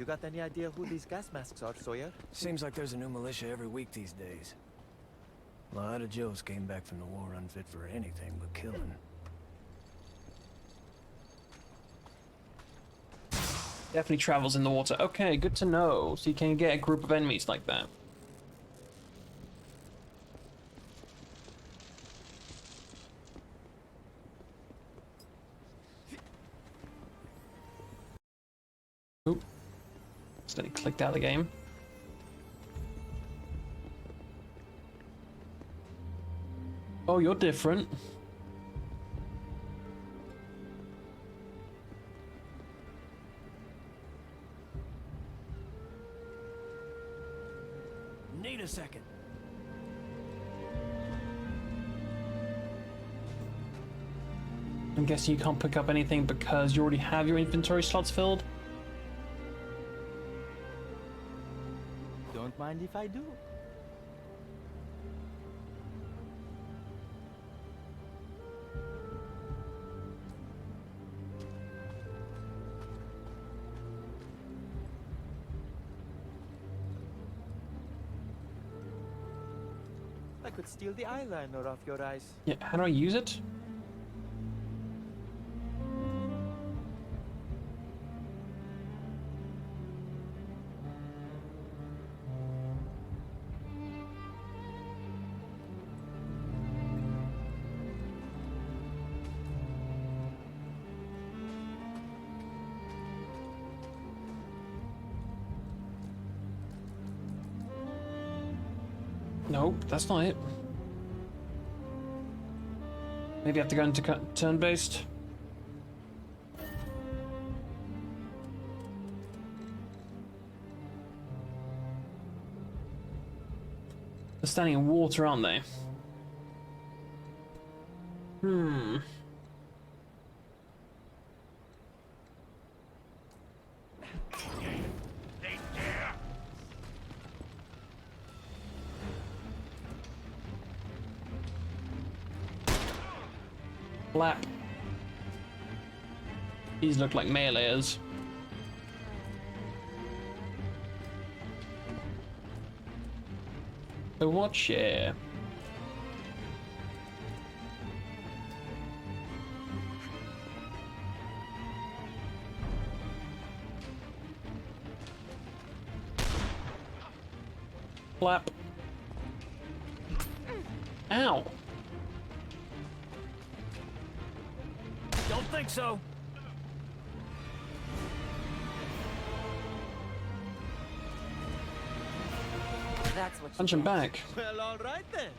You got any idea who these gas masks are, Sawyer? Seems like there's a new militia every week these days. A lot of Joes came back from the war unfit for anything but killing. Definitely travels in the water. Okay, good to know. So you can get a group of enemies like that. Oop. Steady clicked out of the game. Oh, you're different. Need a second. I'm guessing you can't pick up anything because you already have your inventory slots filled. Don't mind if I do. I could steal the eyeliner off your eyes. Yeah, how do I use it? Nope, that's not it. Maybe I have to go into turn-based. They're standing in water, aren't they? Hmm. Flap. These look like melees. So watch here. Flap. Ow. Don't think so. That's what you Punch him get. back. Well, all right then.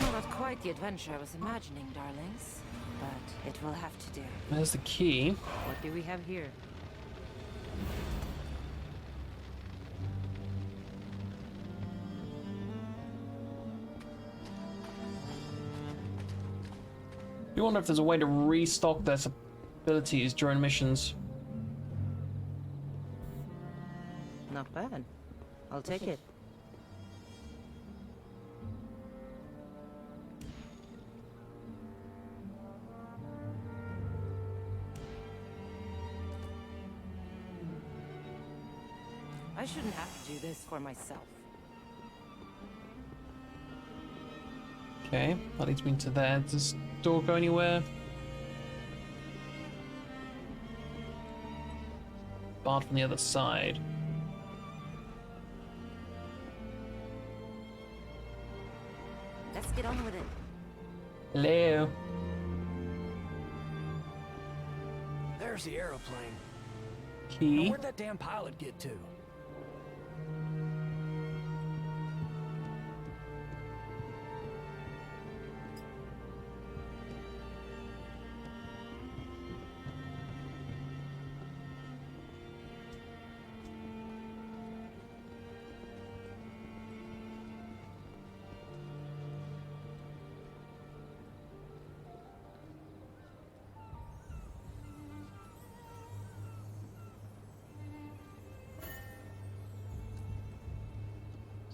Not quite the adventure I was imagining, darlings, but it will have to do. There's the key. What do we have here? You wonder if there's a way to restock their abilities during missions. Not bad. I'll take it. I shouldn't have to do this for myself. Okay, that leads me to there. Does this door go anywhere? Barred from the other side. Let's get on with it. Hello. There's the aeroplane. Now, Key. where'd that damn pilot get to?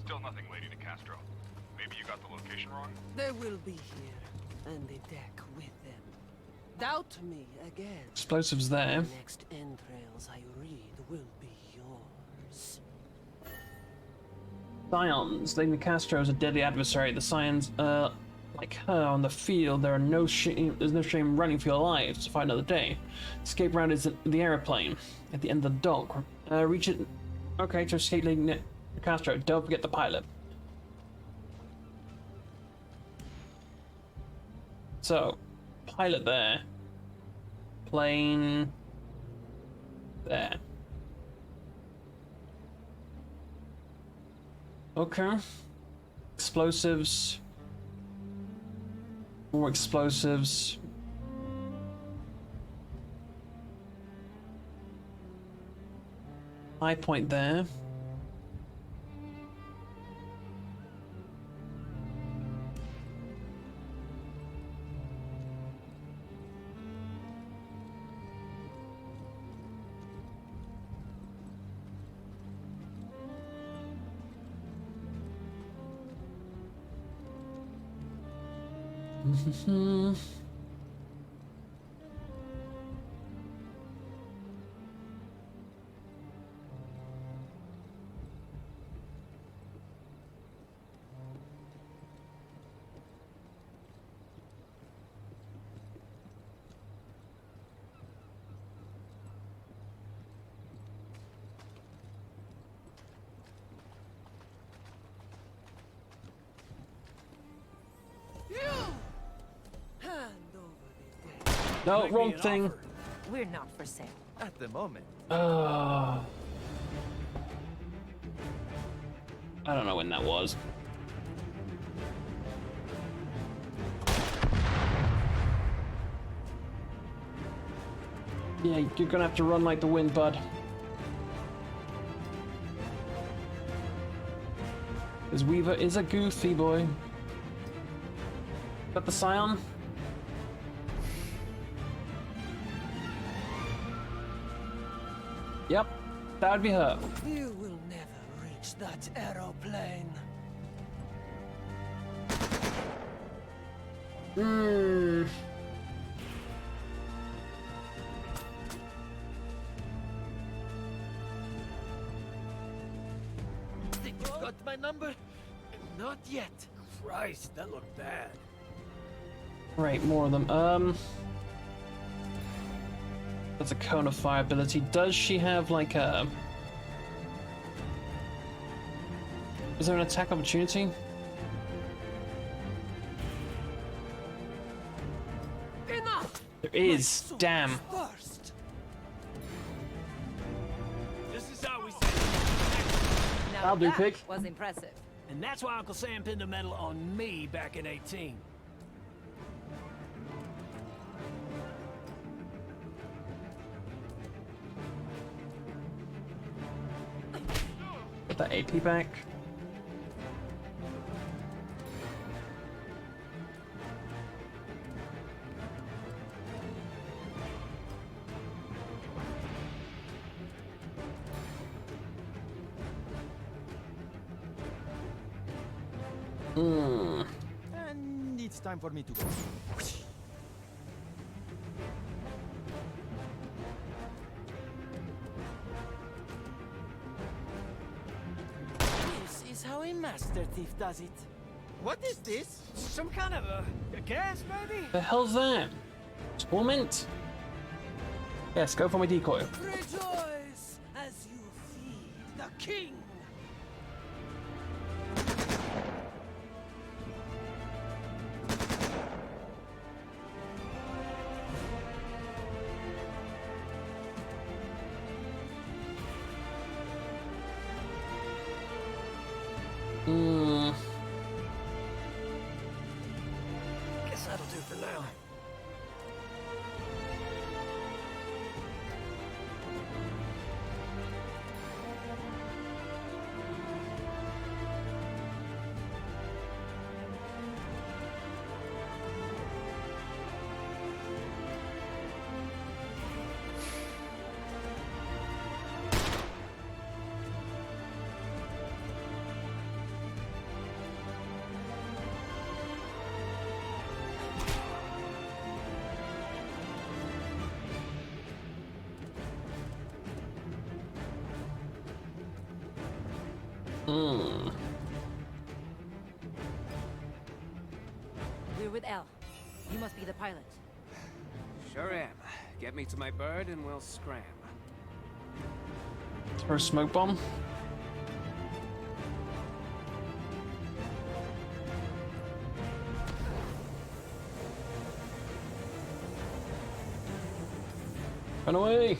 Still nothing, Lady De Castro. Maybe you got the location wrong? They will be here, and the deck with them. Doubt me again. Explosives there. The next entrails I read will be yours. Scions. Lady Castro is a deadly adversary. The Scions, like her on the field, there's no shame running for your lives to fight another day. Escape route is the aeroplane at the end of the dock. Reach it. Okay, to escape Lady Castro. Don't forget the pilot. So, pilot there. Plane there. Okay. Explosives. More explosives. High point there. No, wrong thing. We're not for sale. At the moment. I don't know when that was. Yeah, you're gonna have to run like the wind, bud. Because Weaver is a goofy boy. Got the Scion? Yep, that would be her. You will never reach that aeroplane. Think you got my number? Not yet. Christ, that looked bad. Right, more of them. That's a cone of fire ability. Does she have like a... Is there an attack opportunity? Enough! There is. Damn. First. This is how we say Now That'll do, that pig. was impressive. And that's why Uncle Sam pinned a medal on me back in 18. Get that AP back. And it's time for me to go. This is how a master thief does it. What is this? Some kind of a gas, maybe? The hell's that? Torment? Yes, go for my decoy. Rejoice as you feed the king. Guess that'll do for now. Hmm. We're with L. You must be the pilot. Sure am. Get me to my bird and we'll scram. Or a smoke bomb. Run away!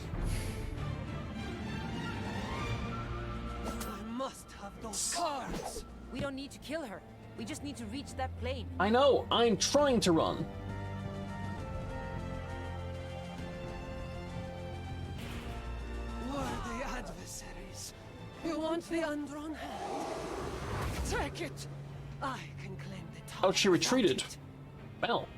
I must have those cards. We don't need to kill her. We just need to reach that plane. I know, I'm trying to run. Worthy adversaries. You want the undrawn hand? Take it. I can claim the top. Oh, she retreated. Well.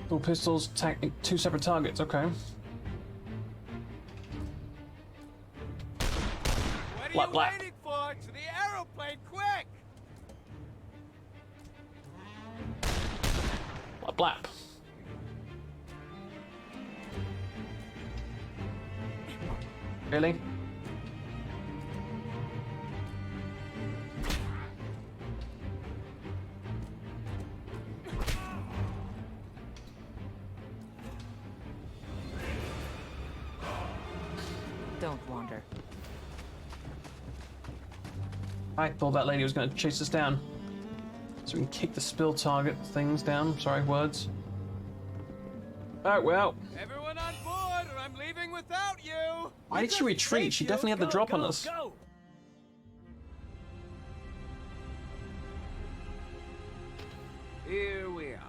Dual pistols, two separate targets, okay. What are you Blap. waiting for? To the aeroplane, quick! Blap blap. Really? Don't wander. I thought that lady was going to chase us down. So we can kick the spill target things down. Sorry, words. Alright, we're out. Everyone on board or I'm leaving without you! Why did she retreat? She definitely had the drop on us. Go. Here we are.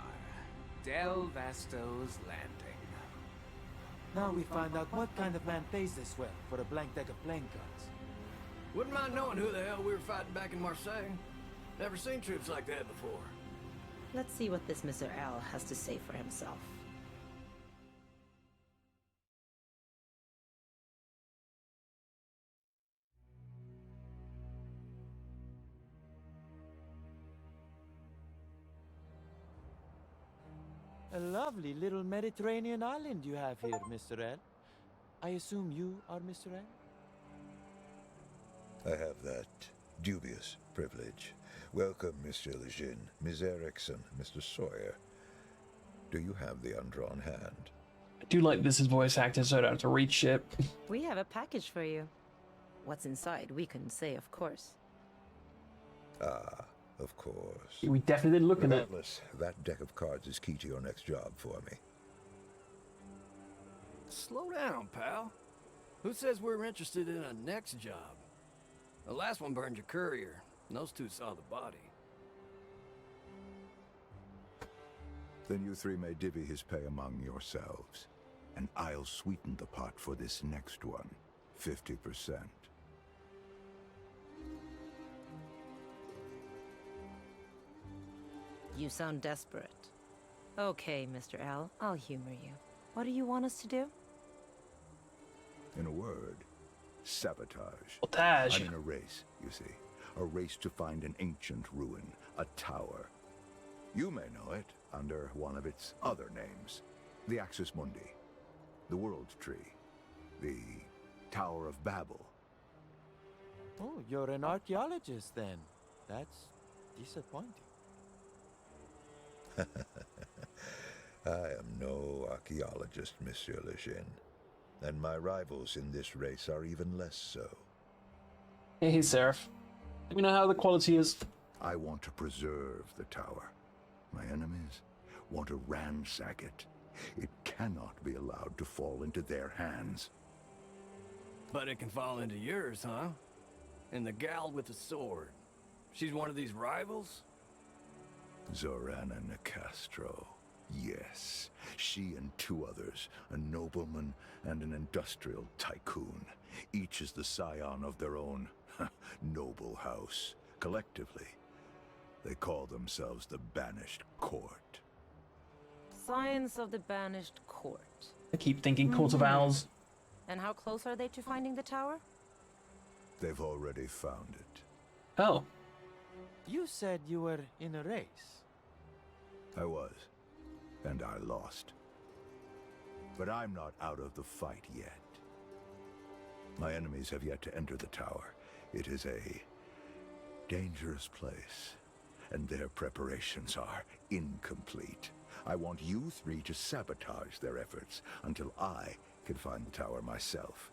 Del Vasto's Landing. Now we find out what kind of man pays this well for a blank deck of playing cards. Wouldn't mind knowing who the hell we were fighting back in Marseille. Never seen troops like that before. Let's see what this Mr. L has to say for himself. A lovely little Mediterranean island you have here, Mr. L. I assume you are Mr. L? I have that dubious privilege. Welcome, Mr. Lejeune, Ms. Erickson, Mr. Sawyer. Do you have the undrawn hand? I do like this is voice acted, so I don't have to read shit. We have a package for you. What's inside, we couldn't say, of course. Ah, of course. We definitely didn't look at it. Regardless, that deck of cards is key to your next job for me. Slow down, pal. Who says we're interested in a next job? The last one burned your courier, and those two saw the body. Then you three may divvy his pay among yourselves. And I'll sweeten the pot for this next one. 50%. You sound desperate. Okay, Mr. L, I'll humor you. What do you want us to do? In a word, sabotage. Sabotage. I'm in a race, you see. A race to find an ancient ruin, a tower. You may know it under one of its other names. The Axis Mundi, the World Tree, the Tower of Babel. Oh, you're an archaeologist then. That's disappointing. I am no archaeologist, Monsieur Lejeune. And my rivals in this race are even less so. Hey, Seraph. Let me know how the quality is. I want to preserve the tower. My enemies want to ransack it. It cannot be allowed to fall into their hands. But it can fall into yours, huh? And the gal with the sword. She's one of these rivals? Zorana Nicastro. Yes, she and two others, a nobleman and an industrial tycoon. Each is the scion of their own noble house. Collectively, they call themselves the Banished Court. Science of the Banished Court. I keep thinking Court of Owls. And how close are they to finding the tower? They've already found it. Oh. You said you were in a race. I was, and I lost. But I'm not out of the fight yet. My enemies have yet to enter the tower. It is a dangerous place, and their preparations are incomplete. I want you three to sabotage their efforts until I can find the tower myself.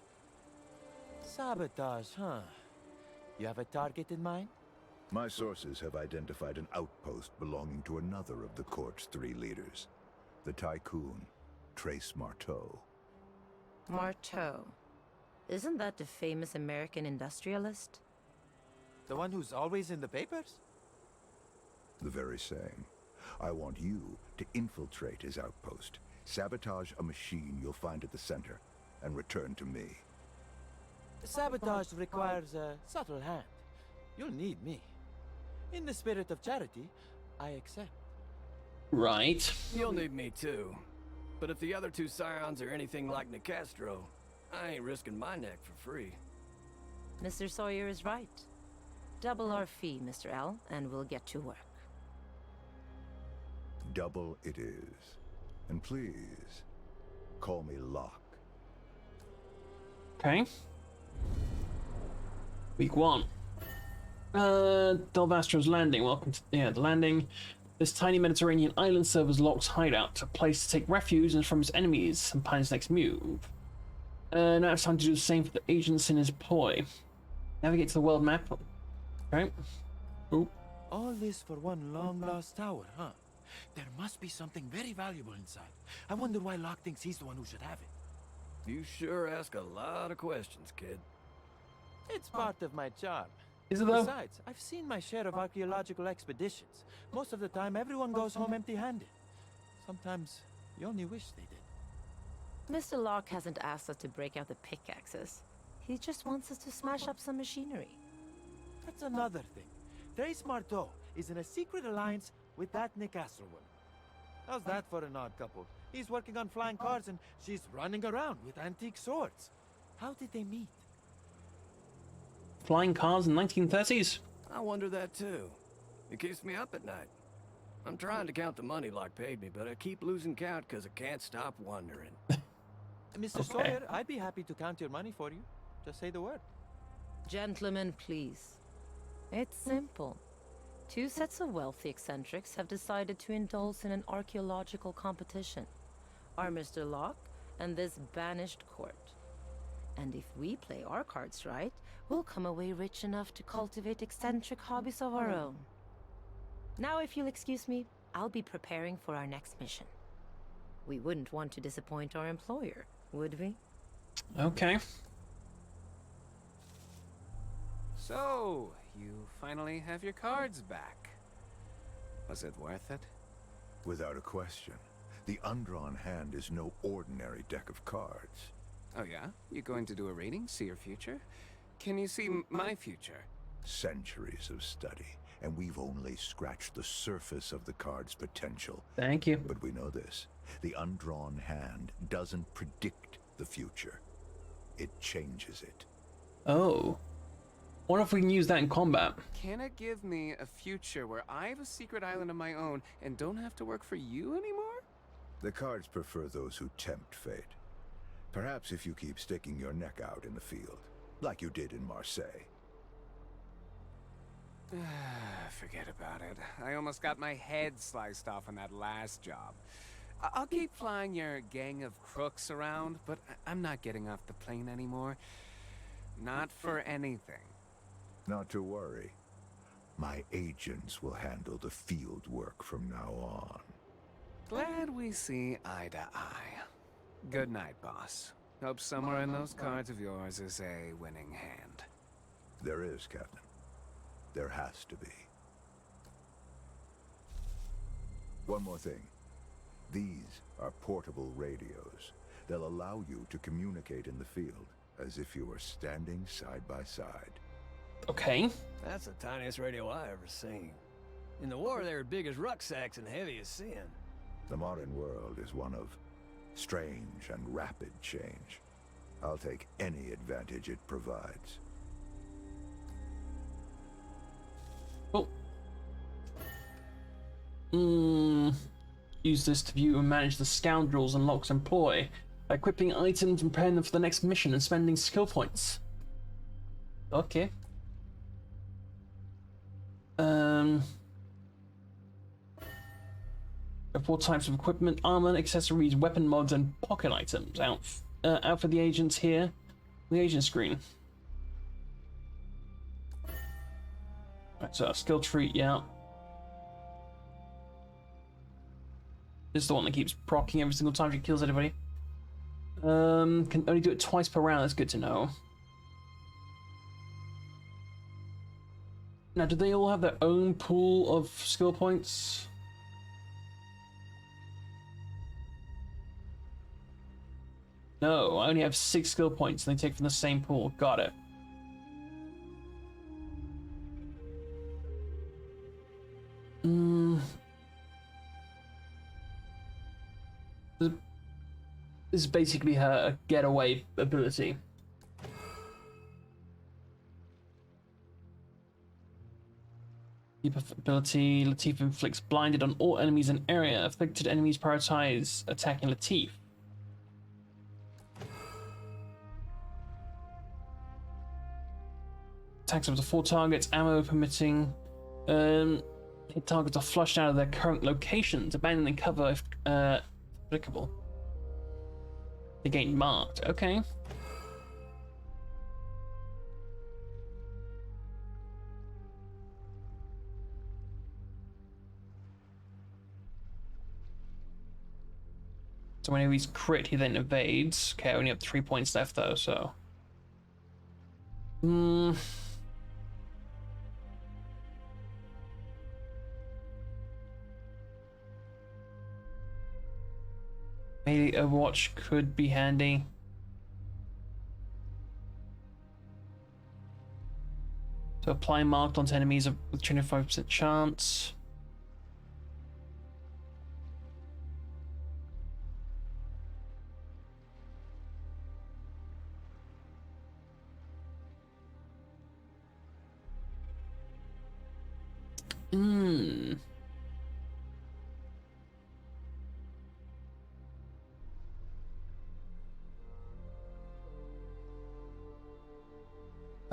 Sabotage, huh? You have a target in mind? My sources have identified an outpost belonging to another of the court's 3 leaders, the Tycoon, Trace Marteau. Marteau. Isn't that the famous American industrialist? The one who's always in the papers? The very same. I want you to infiltrate his outpost, sabotage a machine you'll find at the center, and return to me. Sabotage requires a subtle hand. You'll need me. In the spirit of charity, I accept. Right. You'll need me too. But if the other 2 scions are anything like Nicastro, I ain't risking my neck for free. Mr. Sawyer is right. Double our fee, Mr. L, and we'll get to work. Double it is. And please, call me Locke. Okay. Week 1. Delvastro's Landing. Welcome to the landing. This tiny Mediterranean island serves as Locke's hideout, a place to take refuge from his enemies and plan his next move. Now it's time to do the same for the agents in his ploy. Navigate to the world map. Okay. Oop. All this for one long-lost tower, huh? There must be something very valuable inside. I wonder why Locke thinks he's the one who should have it. You sure ask a lot of questions, kid. It's part of my charm. Is it though? Besides, I've seen my share of archaeological expeditions. Most of the time, everyone goes home empty-handed. Sometimes, you only wish they did. Mr. Locke hasn't asked us to break out the pickaxes. He just wants us to smash up some machinery. That's another thing. Trace Marteau is in a secret alliance with that Nicastro woman. How's that for an odd couple? He's working on flying cars and she's running around with antique swords. How did they meet? Flying cars in 1930s? I wonder that too. It keeps me up at night. I'm trying to count the money Locke paid me, but I keep losing count because I can't stop wondering. Mr. Sawyer, I'd be happy to count your money for you. Just say the word. Gentlemen, please. It's simple. 2 sets of wealthy eccentrics have decided to indulge in an archaeological competition. Our Mr. Locke and this banished court. And if we play our cards right, we'll come away rich enough to cultivate eccentric hobbies of our own. Now, if you'll excuse me, I'll be preparing for our next mission. We wouldn't want to disappoint our employer, would we? Okay. So, you finally have your cards back. Was it worth it? Without a question. The undrawn hand is no ordinary deck of cards. Oh yeah? You going to do a reading? See your future? Can you see my future? Centuries of study, and we've only scratched the surface of the card's potential. Thank you. But we know this. The undrawn hand doesn't predict the future. It changes it. Oh. Wonder if we can use that in combat. Can it give me a future where I have a secret island of my own and don't have to work for you anymore? The cards prefer those who tempt fate. Perhaps if you keep sticking your neck out in the field, like you did in Marseille. Forget about it. I almost got my head sliced off on that last job. I'll keep flying your gang of crooks around, but I'm not getting off the plane anymore. Not for anything. Not to worry. My agents will handle the field work from now on. Glad we see eye to eye. Good night, boss. Hope somewhere in those cards of yours is a winning hand. There is, Captain. There has to be. One more thing. These are portable radios. They'll allow you to communicate in the field as if you were standing side by side. Okay. That's the tiniest radio I ever seen. In the war, they were big as rucksacks and heavy as sin. The modern world is one of strange and rapid change. I'll take any advantage it provides. Oh. Use this to view and manage the scoundrels in Locke's employ. By equipping items and preparing them for the next mission and spending skill points. Okay. There are 4 types of equipment: armor, accessories, weapon mods, and pocket items. Out for the agents here. The agent screen. Right, so skill tree, yeah. This is the one that keeps proccing every single time she kills anybody. Can only do it twice per round. That's good to know. Now, do they all have their own pool of skill points? No, I only have 6 skill points and they take from the same pool. Got it. This is basically her getaway ability. Deep ability, Latif inflicts blinded on all enemies in area. Afflicted enemies prioritize attacking Latif. Attacks up to 4 targets, ammo permitting. Hit targets are flushed out of their current locations, abandoning cover if applicable. They gain marked. Okay. So whenever he's crit, he then evades. Okay, I only have 3 points left though, so. Maybe Overwatch could be handy. So apply marked onto enemies with 25% chance.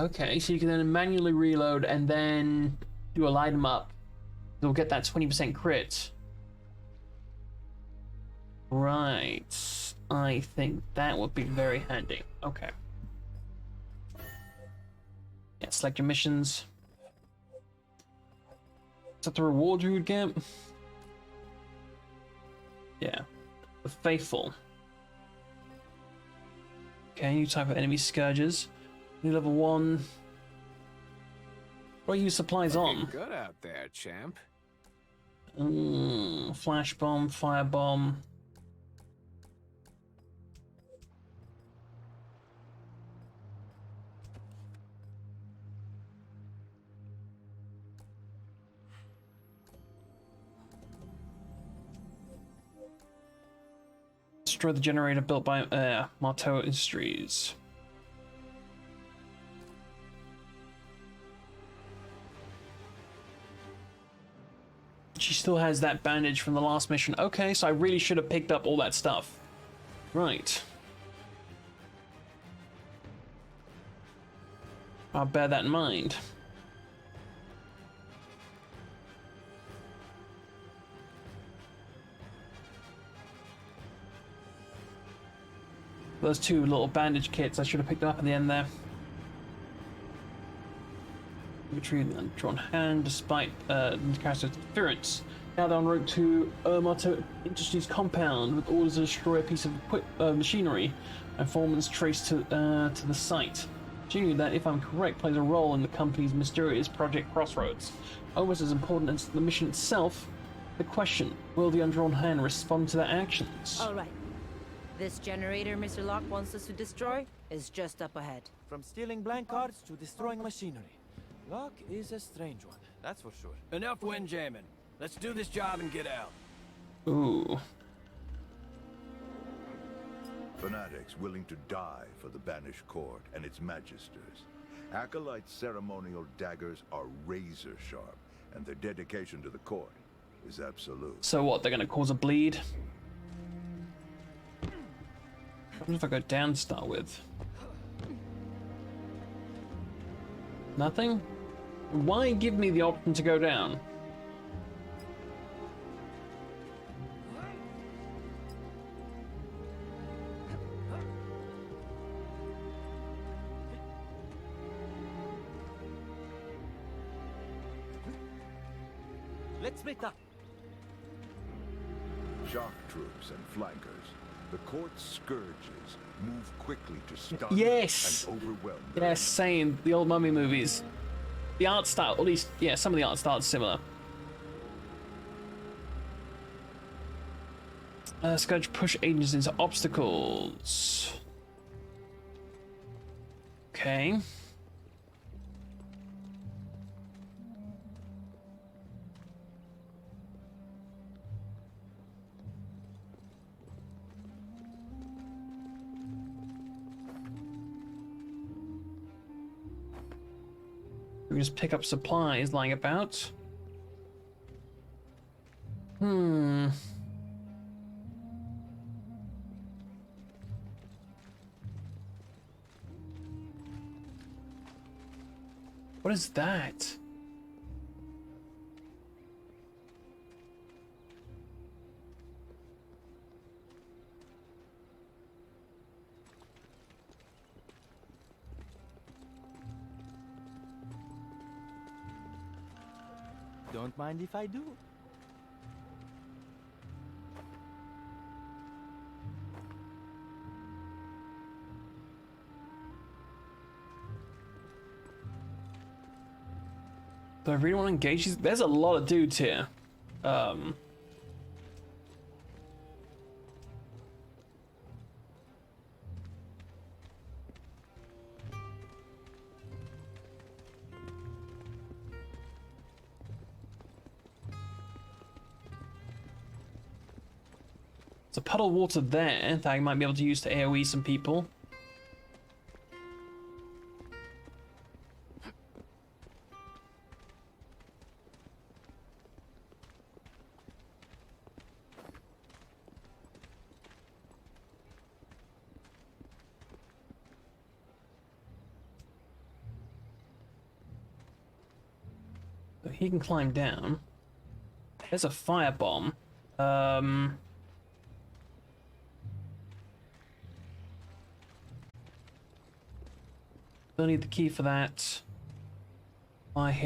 Okay, so you can then manually reload and then do a light 'em up. You'll get that 20% crit. Right. I think that would be very handy. Okay. Yeah, select your missions. Is that the reward you would get? Yeah. The Faithful. Okay, new type of enemy scourges. New level 1. What are you supplies on? Good out there, champ. Flash bomb, fire bomb. Destroy the generator built by Marteau Industries. She still has that bandage from the last mission. Okay, so I really should have picked up all that stuff. Right. I'll bear that in mind. Those 2 little bandage kits, I should have picked up at the end there. Retrieve the undrawn hand despite the character's interference. Now they're en route to Marteau Industries compound with orders to destroy a piece of machinery. Informants traced to the site. Machinery that, if I'm correct, plays a role in the company's mysterious Project Crossroads. Almost as important as the mission itself, the question: will the undrawn hand respond to their actions? All right. This generator Mr. Locke wants us to destroy is just up ahead. From stealing blank cards to destroying machinery. Locke is a strange one, that's for sure. Enough windjamming. Let's do this job and get out. Ooh. Fanatics willing to die for the banished court and its magisters. Acolyte ceremonial daggers are razor sharp, and their dedication to the court is absolute. So what, they're gonna cause a bleed? What if I go down to start with? Nothing? Why give me the option to go down? Let's meet up. Shock troops and flankers. The court's scourges move quickly to stun Yes! and overwhelm their Yes, same. The old Mummy movies. The art style, at least, yeah, some of the art style is similar. Scourge push agents into obstacles. Okay. We can just pick up supplies lying about. Hmm. What is that? Don't mind if I do. Do I really want to engage these? There's a lot of dudes here. There's a puddle of water there that I might be able to use to AoE some people. So he can climb down. There's a firebomb. Don't need the key for that. I